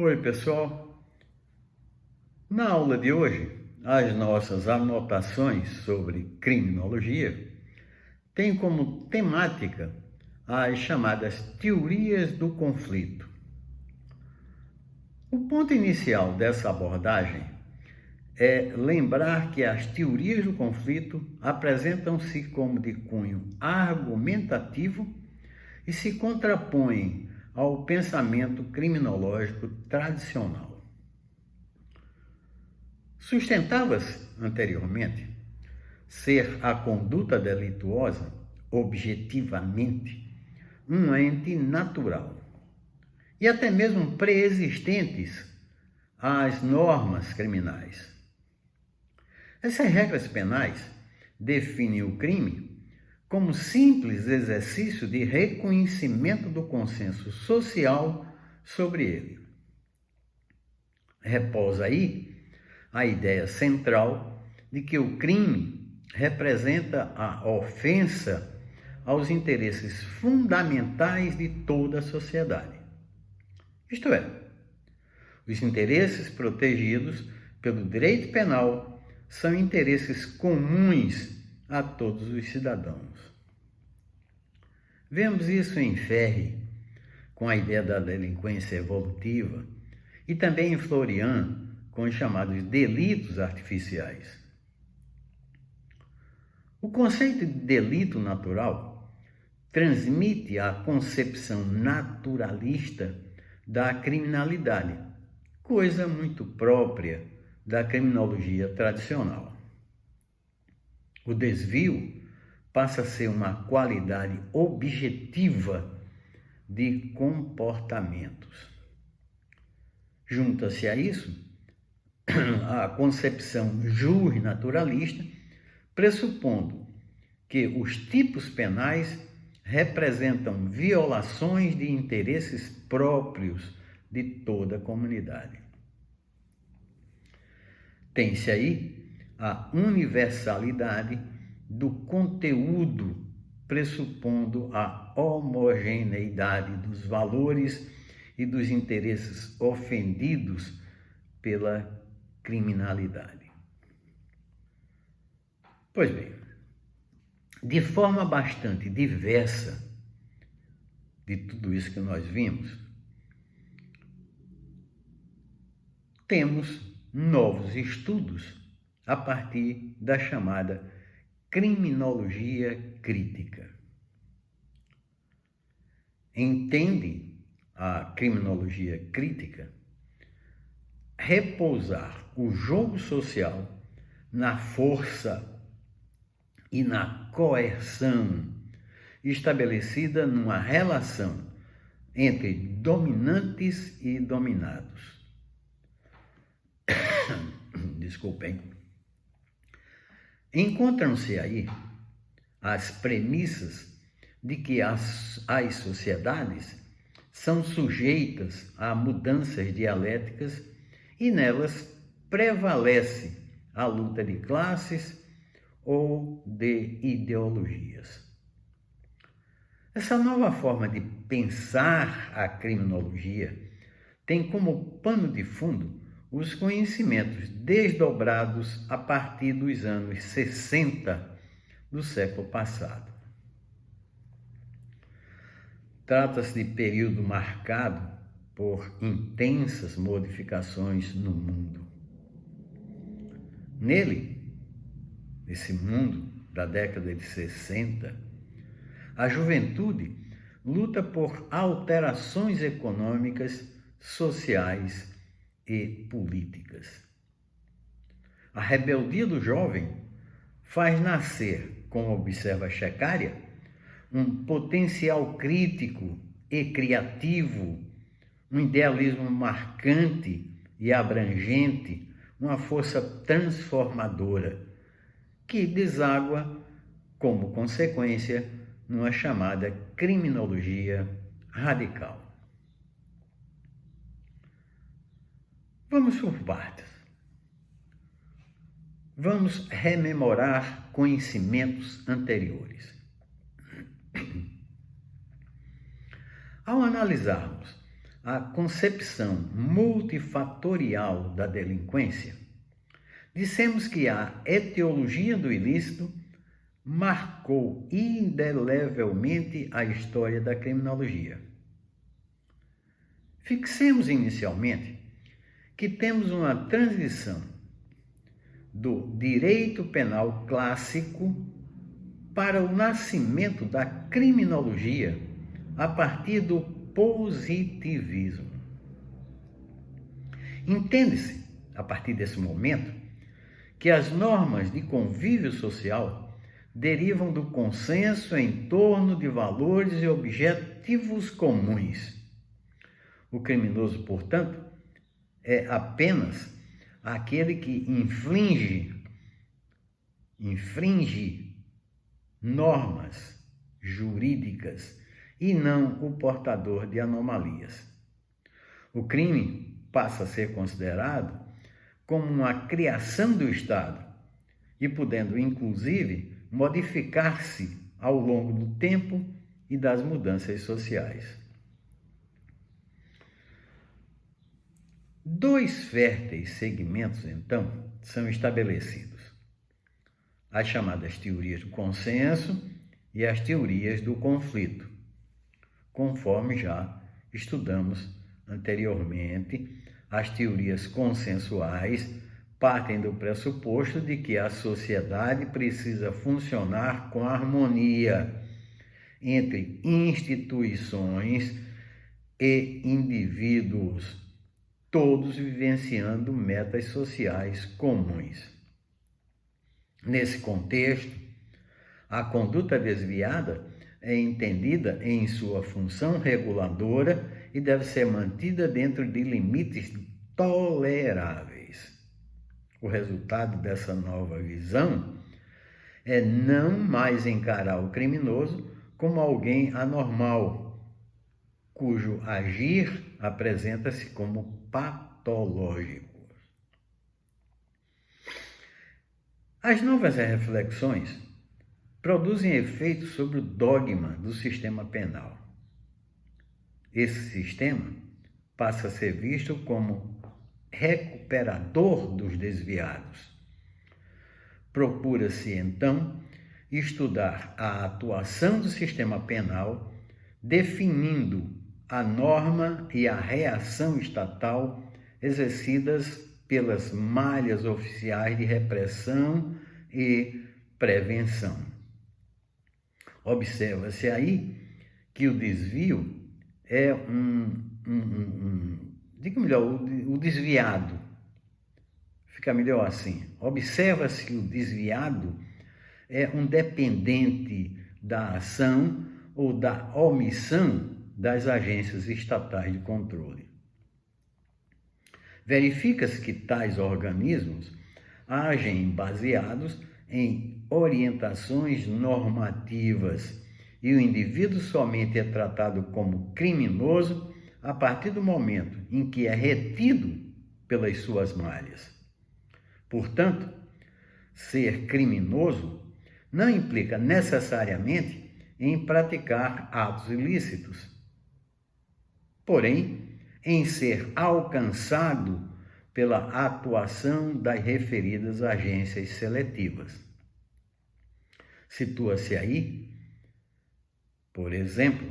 Oi, pessoal. Na aula de hoje, as nossas anotações sobre criminologia têm como temática as chamadas teorias do conflito. O ponto inicial dessa abordagem é lembrar que as teorias do conflito apresentam-se como de cunho argumentativo e se contrapõem ao pensamento criminológico tradicional. Sustentava-se anteriormente ser a conduta delituosa, objetivamente, um ente natural e até mesmo preexistentes às normas criminais. Essas regras penais definem o crime como simples exercício de reconhecimento do consenso social sobre ele. Repousa aí a ideia central de que o crime representa a ofensa aos interesses fundamentais de toda a sociedade. Isto é, os interesses protegidos pelo direito penal são interesses comuns a todos os cidadãos. Vemos isso em Ferri, com a ideia da delinquência evolutiva, e também em Florian, com os chamados delitos artificiais. O conceito de delito natural transmite a concepção naturalista da criminalidade, coisa muito própria da criminologia tradicional. O desvio passa a ser uma qualidade objetiva de comportamentos. Junta-se a isso a concepção jus-naturalista, pressupondo que os tipos penais representam violações de interesses próprios de toda a comunidade. Tem-se aí a universalidade do conteúdo, pressupondo a homogeneidade dos valores e dos interesses ofendidos pela criminalidade. Pois bem, de forma bastante diversa de tudo isso que nós vimos, temos novos estudos a partir da chamada criminologia crítica. Entende a criminologia crítica repousar o jogo social na força e na coerção estabelecida numa relação entre dominantes e dominados. Desculpem. Encontram-se aí as premissas de que as sociedades são sujeitas a mudanças dialéticas e nelas prevalece a luta de classes ou de ideologias. Essa nova forma de pensar a criminologia tem como pano de fundo os conhecimentos desdobrados a partir dos anos 60 do século passado. Trata-se de período marcado por intensas modificações no mundo. Nesse mundo da década de 60, a juventude luta por alterações econômicas, sociais e políticas. A rebeldia do jovem faz nascer, como observa Shecaria, um potencial crítico e criativo, um idealismo marcante e abrangente, uma força transformadora que deságua, como consequência, numa chamada criminologia radical. Vamos por partes. Vamos rememorar conhecimentos anteriores. Ao analisarmos a concepção multifatorial da delinquência, dissemos que a etiologia do ilícito marcou indelevelmente a história da criminologia. Fixemos inicialmente que temos uma transição do direito penal clássico para o nascimento da criminologia a partir do positivismo. Entende-se, a partir desse momento, que as normas de convívio social derivam do consenso em torno de valores e objetivos comuns. O criminoso, portanto, é apenas aquele que infringe normas jurídicas e não o portador de anomalias. O crime passa a ser considerado como uma criação do Estado e podendo, inclusive, modificar-se ao longo do tempo e das mudanças sociais. Dois férteis segmentos, então, são estabelecidos: as chamadas teorias do consenso e as teorias do conflito, conforme já estudamos anteriormente. As teorias consensuais partem do pressuposto de que a sociedade precisa funcionar com harmonia entre instituições e indivíduos, todos vivenciando metas sociais comuns. Nesse contexto, a conduta desviada é entendida em sua função reguladora e deve ser mantida dentro de limites toleráveis. O resultado dessa nova visão é não mais encarar o criminoso como alguém anormal, cujo agir apresenta-se como patológico. As novas reflexões produzem efeitos sobre o dogma do sistema penal. Esse sistema passa a ser visto como recuperador dos desviados. Procura-se, então, estudar a atuação do sistema penal, definindo a norma e a reação estatal exercidas pelas malhas oficiais de repressão e prevenção. Observa-se aí que o desvio é o desviado. Fica melhor assim. Observa-se que o desviado é um dependente da ação ou da omissão das agências estatais de controle. Verifica-se que tais organismos agem baseados em orientações normativas e o indivíduo somente é tratado como criminoso a partir do momento em que é retido pelas suas malhas. Portanto, ser criminoso não implica necessariamente em praticar atos ilícitos, porém, em ser alcançado pela atuação das referidas agências seletivas. Situa-se aí, por exemplo,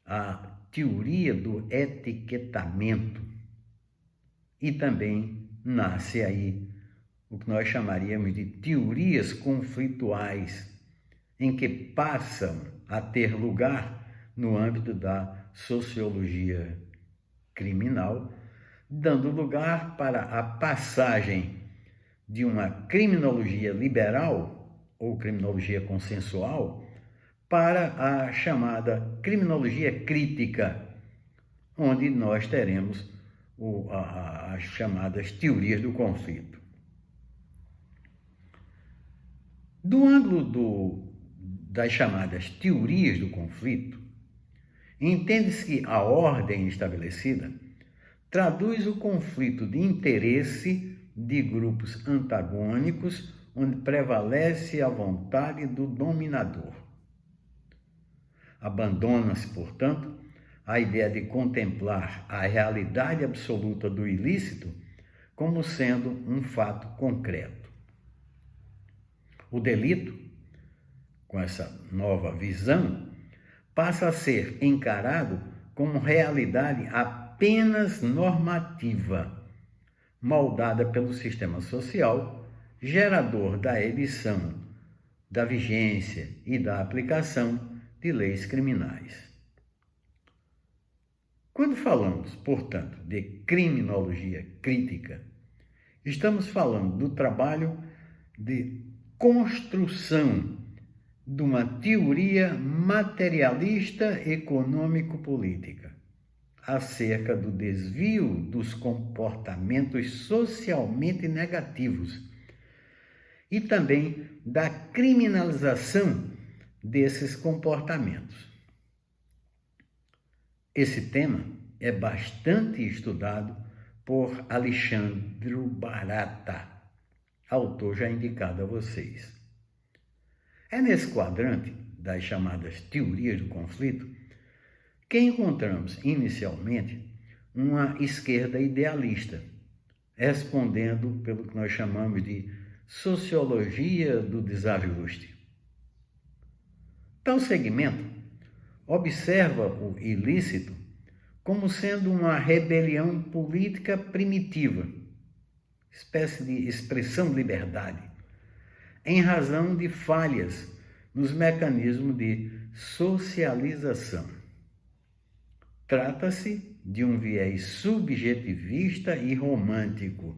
a teoria do etiquetamento e também nasce aí o que nós chamaríamos de teorias conflituais, em que passam a ter lugar no âmbito da sociologia criminal, dando lugar para a passagem de uma criminologia liberal ou criminologia consensual para a chamada criminologia crítica, onde nós teremos as chamadas teorias do conflito. Do ângulo das chamadas teorias do conflito, entende-se que a ordem estabelecida traduz o conflito de interesse de grupos antagônicos, onde prevalece a vontade do dominador. Abandona-se, portanto, a ideia de contemplar a realidade absoluta do ilícito como sendo um fato concreto. O delito, com essa nova visão, passa a ser encarado como realidade apenas normativa, moldada pelo sistema social, gerador da edição, da vigência e da aplicação de leis criminais. Quando falamos, portanto, de criminologia crítica, estamos falando do trabalho de construção de uma teoria materialista econômico-política acerca do desvio dos comportamentos socialmente negativos e também da criminalização desses comportamentos. Esse tema é bastante estudado por Alexandre Barata, autor já indicado a vocês. É nesse quadrante das chamadas teorias do conflito que encontramos inicialmente uma esquerda idealista, respondendo pelo que nós chamamos de sociologia do desajuste. Tal segmento observa o ilícito como sendo uma rebelião política primitiva, espécie de expressão de liberdade, em razão de falhas nos mecanismos de socialização. Trata-se de um viés subjetivista e romântico,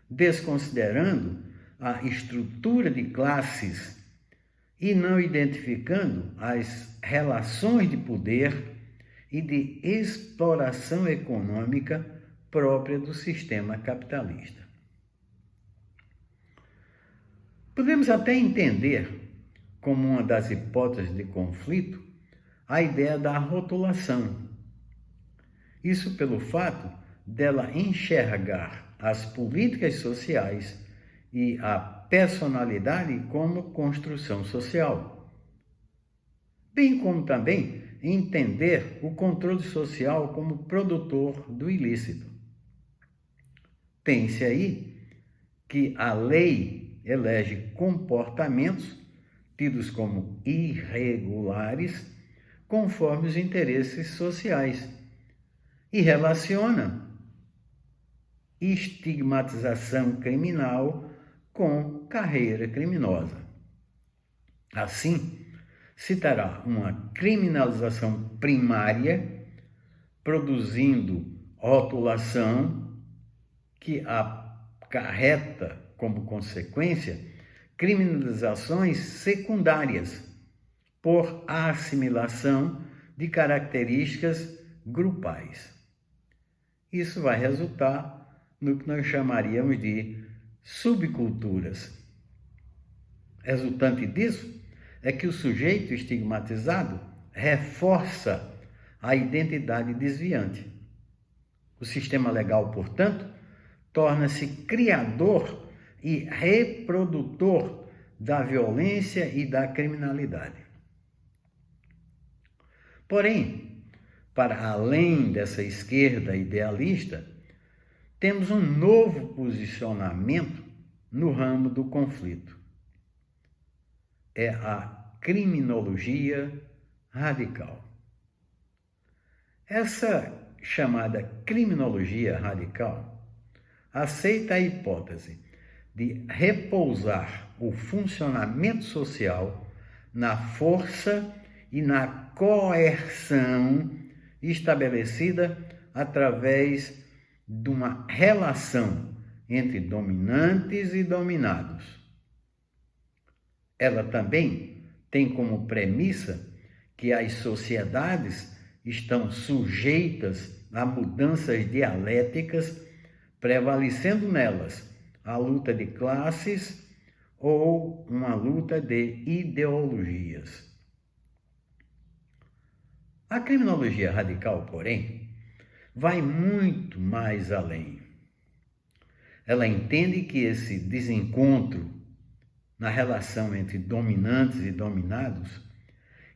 desconsiderando a estrutura de classes e não identificando as relações de poder e de exploração econômica própria do sistema capitalista. Podemos até entender, como uma das hipóteses de conflito, a ideia da rotulação. Isso pelo fato dela enxergar as políticas sociais e a personalidade como construção social, bem como também entender o controle social como produtor do ilícito. Pense aí que a lei elege comportamentos tidos como irregulares conforme os interesses sociais e relaciona estigmatização criminal com carreira criminosa. Assim, se terá uma criminalização primária, produzindo rotulação que acarreta como consequência criminalizações secundárias por assimilação de características grupais. Isso vai resultar no que nós chamaríamos de subculturas. Resultante disso é que o sujeito estigmatizado reforça a identidade desviante. O sistema legal, portanto, torna-se criador e reprodutor da violência e da criminalidade. Porém, para além dessa esquerda idealista, temos um novo posicionamento no ramo do conflito. É a criminologia radical. Essa chamada criminologia radical aceita a hipótese de repousar o funcionamento social na força e na coerção estabelecida através de uma relação entre dominantes e dominados. Ela também tem como premissa que as sociedades estão sujeitas a mudanças dialéticas, prevalecendo nelas a luta de classes ou uma luta de ideologias. A criminologia radical, porém, vai muito mais além. Ela entende que esse desencontro na relação entre dominantes e dominados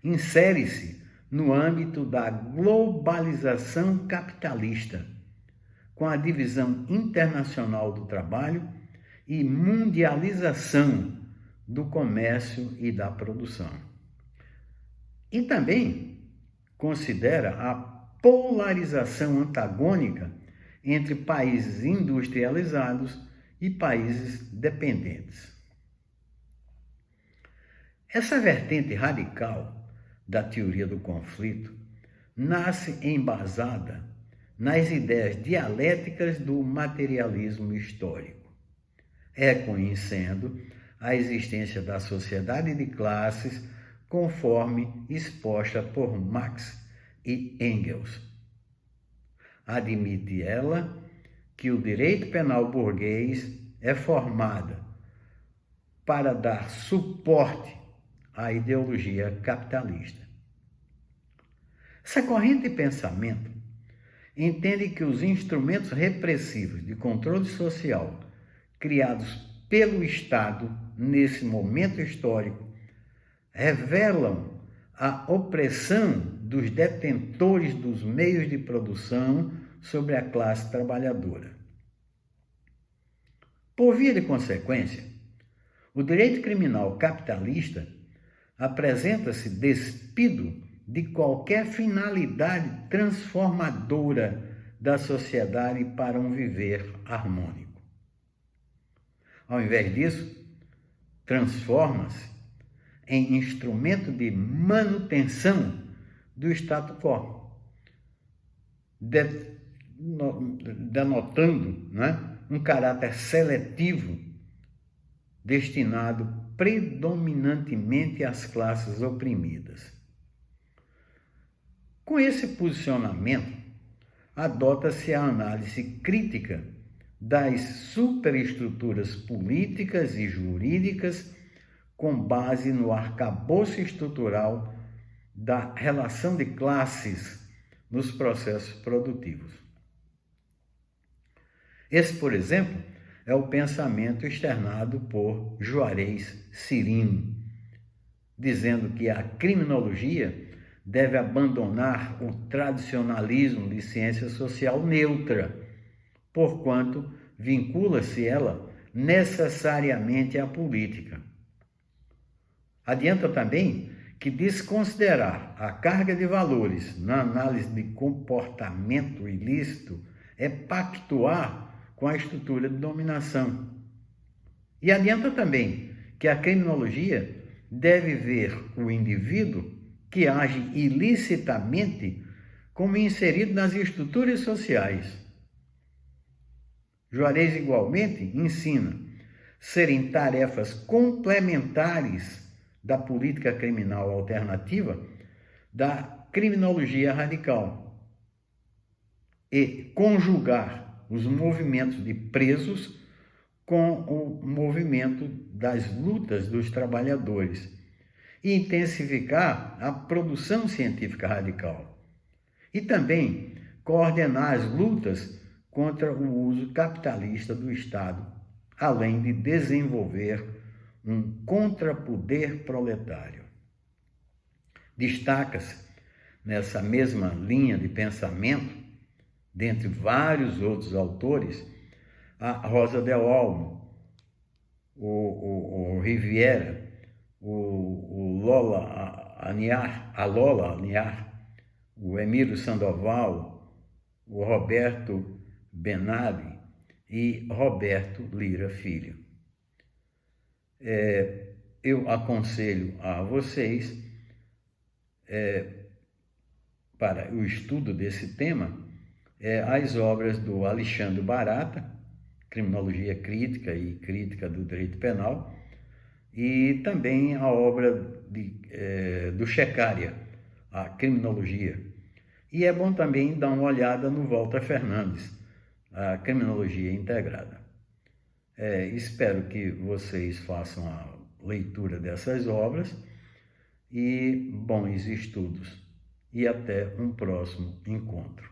insere-se no âmbito da globalização capitalista, com a divisão internacional do trabalho e mundialização do comércio e da produção. E também considera a polarização antagônica entre países industrializados e países dependentes. Essa vertente radical da teoria do conflito nasce embasada nas ideias dialéticas do materialismo histórico, reconhecendo a existência da sociedade de classes conforme exposta por Marx e Engels. Admite ela que o direito penal burguês é formado para dar suporte à ideologia capitalista. Essa corrente de pensamento entende que os instrumentos repressivos de controle social criados pelo Estado nesse momento histórico revelam a opressão dos detentores dos meios de produção sobre a classe trabalhadora. Por via de consequência, o direito criminal capitalista apresenta-se despido de qualquer finalidade transformadora da sociedade para um viver harmônico. Ao invés disso, transforma-se em instrumento de manutenção do status quo, denotando, um caráter seletivo destinado predominantemente às classes oprimidas. Com esse posicionamento, adota-se a análise crítica das superestruturas políticas e jurídicas com base no arcabouço estrutural da relação de classes nos processos produtivos. Esse, por exemplo, é o pensamento externado por Juarez Cirino, dizendo que a criminologia deve abandonar o tradicionalismo de ciência social neutra, porquanto vincula-se ela necessariamente à política. Adianta também que desconsiderar a carga de valores na análise de comportamento ilícito é pactuar com a estrutura de dominação. E adianta também que a criminologia deve ver o indivíduo que age ilicitamente como inserido nas estruturas sociais. Juarez, igualmente, ensina serem tarefas complementares da política criminal alternativa da criminologia radical e conjugar os movimentos de presos com o movimento das lutas dos trabalhadores e intensificar a produção científica radical e também coordenar as lutas contra o uso capitalista do Estado, além de desenvolver um contrapoder proletário. Destaca-se nessa mesma linha de pensamento, dentre vários outros autores, a Rosa de Olmo, o Riviera, o Lola Aniar, o Emílio Sandoval, o Roberto Benali e Roberto Lira Filho. Eu aconselho a vocês, para o estudo desse tema, as obras do Alexandre Barata, Criminologia Crítica e Crítica do Direito Penal, e também a obra do Checaria, a Criminologia. E é bom também dar uma olhada no Walter Fernandes, a Criminologia Integrada. Espero que vocês façam a leitura dessas obras e bons estudos. E até um próximo encontro.